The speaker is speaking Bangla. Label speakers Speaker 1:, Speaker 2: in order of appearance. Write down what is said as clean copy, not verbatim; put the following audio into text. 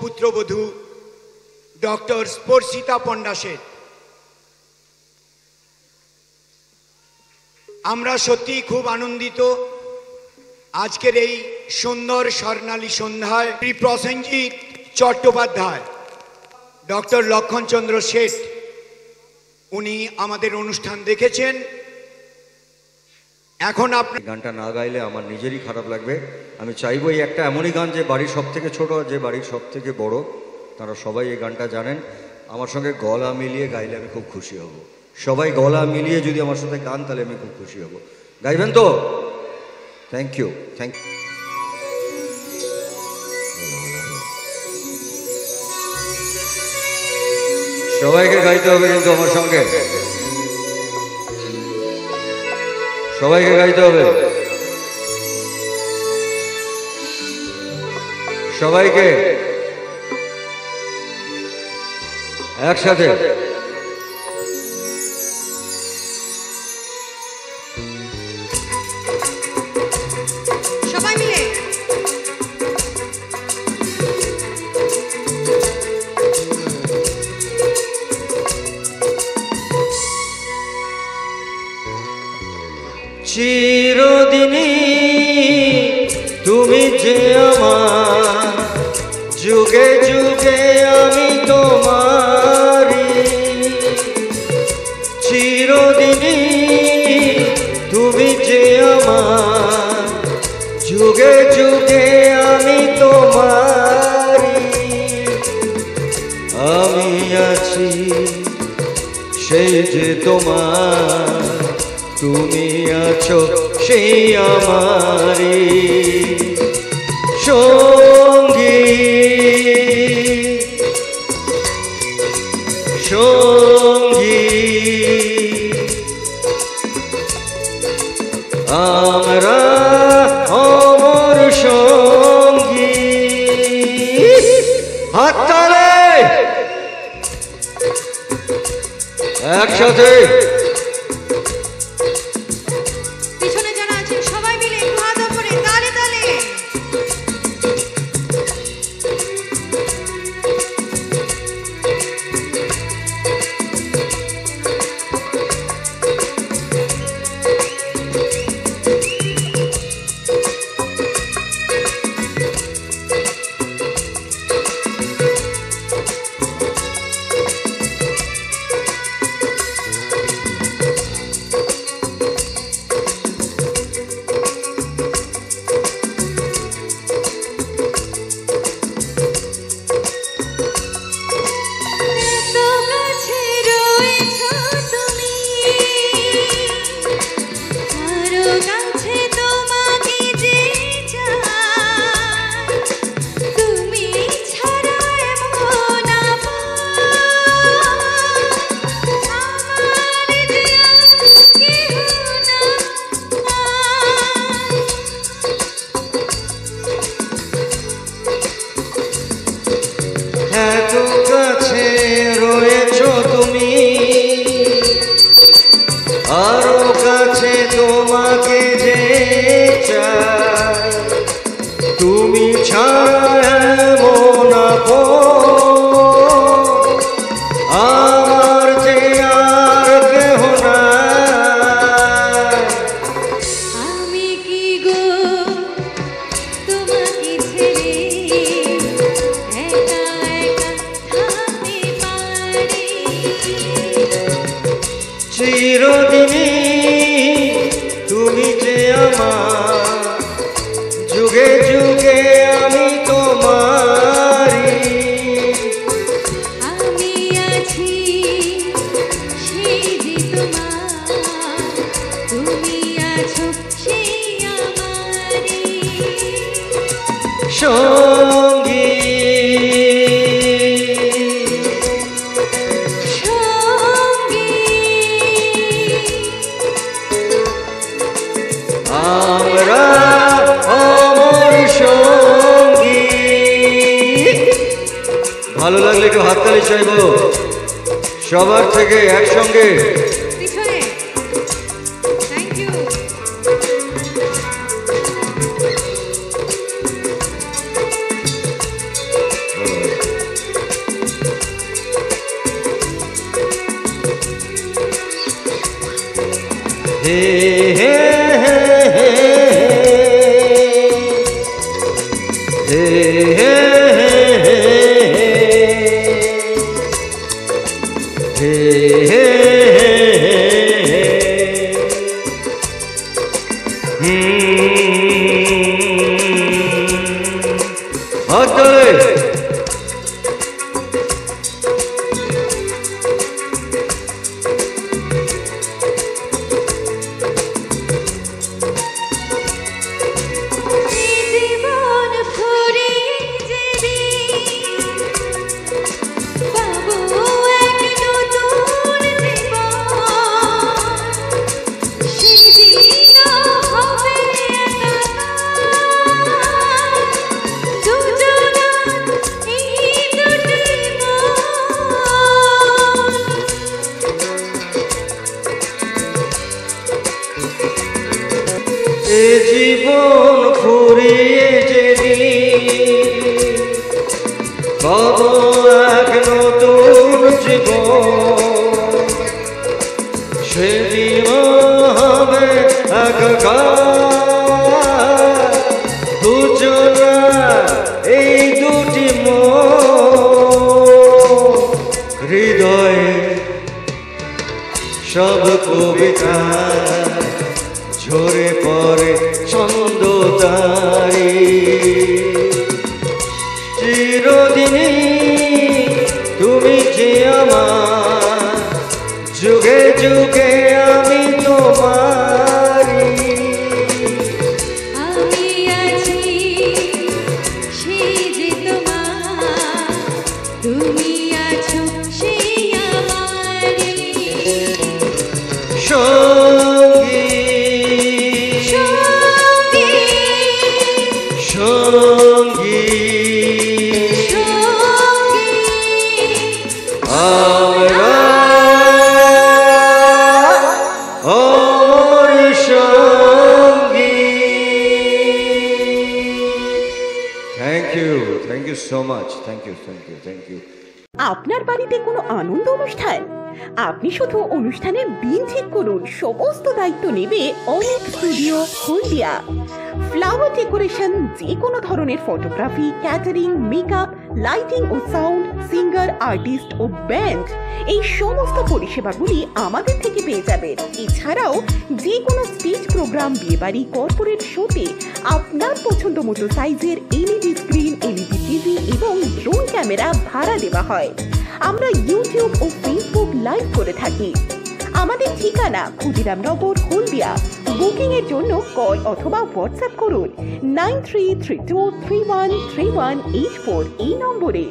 Speaker 1: পুত্রবধূ ডক্টর স্পর্শিতা পণ্ডা শেঠ। আমরা সত্যি খুব আনন্দিত আজকের এই সুন্দর স্বর্ণালী সন্ধ্যায়। শ্রী প্রসেনজিৎ চট্টোপাধ্যায়, ডক্টর লক্ষণচন্দ্র শেঠ উনি আমাদের অনুষ্ঠান দেখেছেন। এখন আপনি
Speaker 2: গানটা না গাইলে আমার নিজেরই খারাপ লাগবে। আমি চাইবো এই একটা এমনই গান যে বাড়ির সব থেকে ছোট, যে বাড়ির সব থেকে বড়, তারা সবাই এই গানটা জানেন। আমার সঙ্গে গলা মিলিয়ে গাইলে আমি খুব খুশি হব। সবাই গলা মিলিয়ে যদি আমার সাথে গান, তাহলে আমি খুব খুশি হব। গাইবেন তো? Thank you, thank you. সবাইকে গাইতে হবে কিন্তু আমার সঙ্গে, সবাইকে গাইতে হবে, সবাইকে একসাথে।
Speaker 3: সবাই মিলে
Speaker 2: চিরদিনই তুমি যে আমার, যুগে যুগে আমি তোমারি। চিরদিনই তুমি যে আমার, যুগে যুগে আমি তোমারি। আমি আছি সেই যে তোমার, তুমি আছো সেই আমারি সঙ্গী, সঙ্গী। আমরা অমর সঙ্গী। হাততালি একসাথে।
Speaker 3: পিছনে যারা আছেন সবাই মিলে একটু হাত উপরে, তালে তালে।
Speaker 2: এত কাছে রয়েছো তুমি, আরো কাছে তোমাকে যে চাই। তুমি ছাড়া এমন আপন আমার যে আর কেহ নাই।
Speaker 3: আমি কি গো তোমাকে ছেড়ে একা একা থাকতে পারি?
Speaker 2: চিরদিনই তুমি যে আমার, যুগে যুগে আমি তোমারি।
Speaker 3: আমি আছি সেই যে তোমার, তুমি আছো সেই আমারি
Speaker 2: সঙ্গী,
Speaker 3: সঙ্গী।
Speaker 2: আমরা অমর সঙ্গী। ভালো লাগলে একটু হাততালি চাইবো সবার থেকে একসঙ্গে।
Speaker 3: পিছনে থ্যাংক ইউ।
Speaker 2: হে হে হে হে হে হে হে হাত ধরে
Speaker 3: জীবন ভরে যেদিন পাবো এক নতুন জীবন, সেদিন হবে একাকার দুজনার এই দুটি মন।
Speaker 2: এ জীবন ফুরিয়ে যেদিন পাবো এক নতুন জীবন, সেদিন হবে একাকার দুজনা এই দুটি মন। হৃদয়ে সব কবিতা ঝরে পড়ে ছন্দ তারি, চিরদিনই তুমি যে আমার, যুগে যুগে আমি তোমারি।
Speaker 3: আমি আছি সেই যে তোমার, তুমি আছো সেই আমারই।
Speaker 2: সঙ্গী
Speaker 3: সঙ্গী
Speaker 2: সঙ্গী
Speaker 3: সঙ্গী
Speaker 2: আমরা অমর সঙ্গী। Thank you so much, thank you.
Speaker 4: আপনার বাড়িতে কোনো আনন্দ অনুষ্ঠান, আপনি শুধু অনুষ্ঠানের দিন ঠিক করুন, সমস্ত দায়িত্ব নেবে অনেক স্টুডিও হলদিয়া। ফ্লাওয়ার ডেকোরেশন, যে কোনো ধরনের ফটোগ্রাফি, ক্যাটারিং, মেকআপ, লাইটিং ও সাউন্ড, সিঙ্গার, আর্টিস্ট ও ব্যান্ড, এই সমস্ত পরিষেবাগুলি আমাদের থেকে পেয়ে যাবেন। এছাড়াও যে কোনো স্টেজ প্রোগ্রাম, বিয়েবাড়ি, কর্পোরেট শোতে আপনার পছন্দ মতো সাইজের এলইডি স্ক্রিন, এলইডি টিভি এবং ড্রোন ক্যামেরা ভাড়া দেওয়া হয়। আমরা ইউটিউব ও ফেসবুক লাইভ করে থাকি। আমাদের ঠিকানা ক্ষুদিরামনগর, হলদিয়া। বুকিং এর জন্য কল অথবা হোয়াটসঅ্যাপ করুন 9332313184 এই নম্বরে।